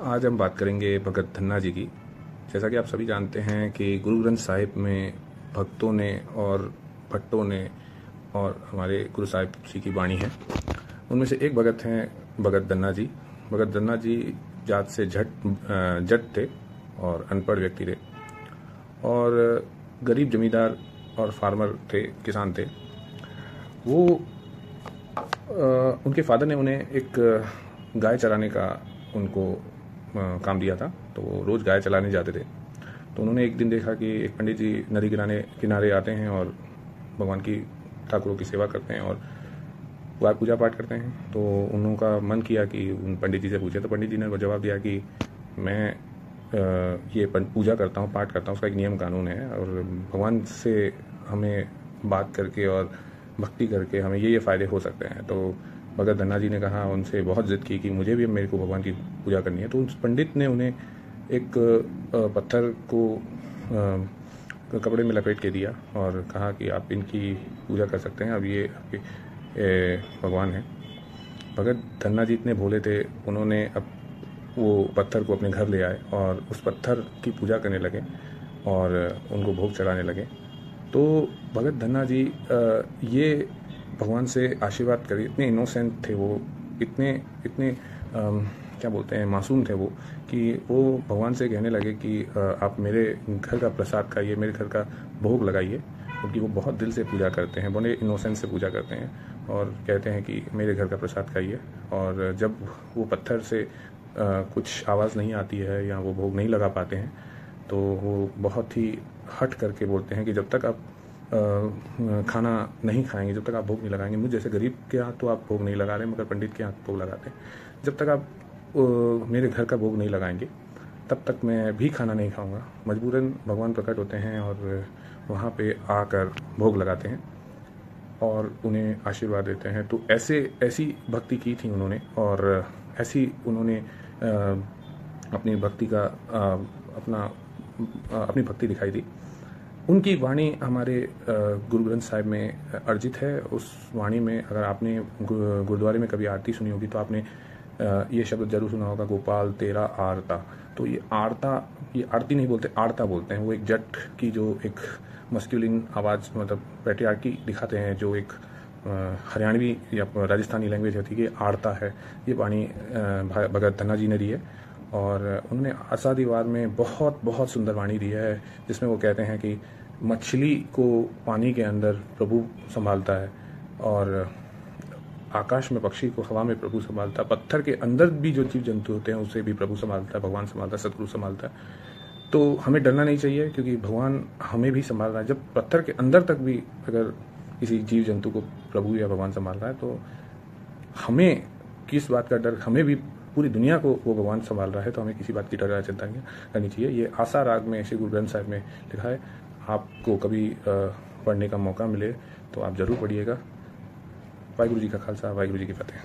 आज हम बात करेंगे भगत धन्ना जी की। जैसा कि आप सभी जानते हैं कि गुरु ग्रंथ साहिब में भक्तों ने और भट्टों ने और हमारे गुरु साहिब जी की वाणी है। उनमें से एक भगत हैं भगत धन्ना जी। भगत धन्ना जी जात से जट थे और अनपढ़ व्यक्ति थे और गरीब जमींदार और फार्मर थे, किसान थे। वो उनके फादर ने उन्हें एक गाय चराने का उनको काम दिया था, तो वो रोज़ गाय चलाने जाते थे। तो उन्होंने एक दिन देखा कि एक पंडित जी नदी किनारे आते हैं और भगवान की ठाकुरों की सेवा करते हैं और पूजा पाठ करते हैं। तो उनका मन किया कि उन पंडित जी से पूछे। तो पंडित जी ने जवाब दिया कि मैं ये पूजा करता हूँ, पाठ करता हूँ, उसका एक नियम कानून है और भगवान से हमें बात करके और भक्ति करके हमें ये फ़ायदे हो सकते हैं। तो भगत धन्ना जी ने कहा, उनसे बहुत ज़िद की कि मेरे को भगवान की पूजा करनी है। तो उस पंडित ने उन्हें एक पत्थर को कपड़े में लपेट के दिया और कहा कि आप इनकी पूजा कर सकते हैं, अब ये आपके भगवान हैं। भगत धन्ना जी इतने भोले थे, उन्होंने अब वो पत्थर को अपने घर ले आए और उस पत्थर की पूजा करने लगे और उनको भोग चढ़ाने लगे। तो भगत धन्ना जी ये भगवान से आशीर्वाद करिए, इतने इनोसेंट थे वो, इतने क्या बोलते हैं, मासूम थे वो, कि वो भगवान से कहने लगे कि आप मेरे घर का प्रसाद खाइए, मेरे घर का भोग लगाइए, क्योंकि वो बहुत दिल से पूजा करते हैं, बड़े इनोसेंस से पूजा करते हैं और कहते हैं कि मेरे घर का प्रसाद खाइए। और जब वो पत्थर से कुछ आवाज़ नहीं आती है या वो भोग नहीं लगा पाते हैं तो वो बहुत ही हट करके बोलते हैं कि जब तक आप खाना नहीं खाएंगे, जब तक आप भोग नहीं लगाएंगे, मुझ जैसे गरीब के हाथ तो आप भोग नहीं लगा रहे मगर पंडित के हाथ भोग लगाते हैं, जब तक आप मेरे घर का भोग नहीं लगाएंगे तब तक मैं भी खाना नहीं खाऊंगा। मजबूरन भगवान प्रकट होते हैं और वहाँ पे आकर भोग लगाते हैं और उन्हें आशीर्वाद देते हैं। तो ऐसी भक्ति की थी उन्होंने और ऐसी उन्होंने अपनी भक्ति का अपनी भक्ति दिखाई दी। उनकी वाणी हमारे गुरु ग्रंथ साहिब में अर्जित है। उस वाणी में अगर आपने गुरुद्वारे में कभी आरती सुनी होगी तो आपने ये शब्द जरूर सुना होगा, गोपाल तेरा आरता। तो ये आरती नहीं बोलते, आरता बोलते हैं। वो एक जट की जो एक मस्कुलिन आवाज़, मतलब पैट्रियार्की दिखाते हैं, जो एक हरियाणवी या राजस्थानी लैंग्वेज होती है, आरता है। ये वाणी भगत धन्ना जी ने दी है और उन्होंने आसादीवार में बहुत बहुत सुंदर वाणी दी है, जिसमें वो कहते हैं कि मछली को पानी के अंदर प्रभु संभालता है और आकाश में पक्षी को हवा में प्रभु संभालता है, पत्थर के अंदर भी जो जीव जंतु होते हैं उसे भी प्रभु संभालता है, भगवान संभालता है, सतगुरु संभालता है। तो हमें डरना नहीं चाहिए, क्योंकि भगवान हमें भी संभाल रहा है। जब पत्थर के अंदर तक भी अगर किसी जीव जंतु को प्रभु या भगवान संभाल रहा है तो हमें किस बात का डर, हमें भी पूरी दुनिया को वो भगवान संभाल रहा है, तो हमें किसी बात की डर चिंता नहीं करनी चाहिए। ये आशा राग में श्री गुरु ग्रंथ साहिब में लिखा है। आपको कभी पढ़ने का मौका मिले तो आप जरूर पढ़िएगा। वाहिगुरु जी का खालसा, वाहिगुरु जी की फतेह।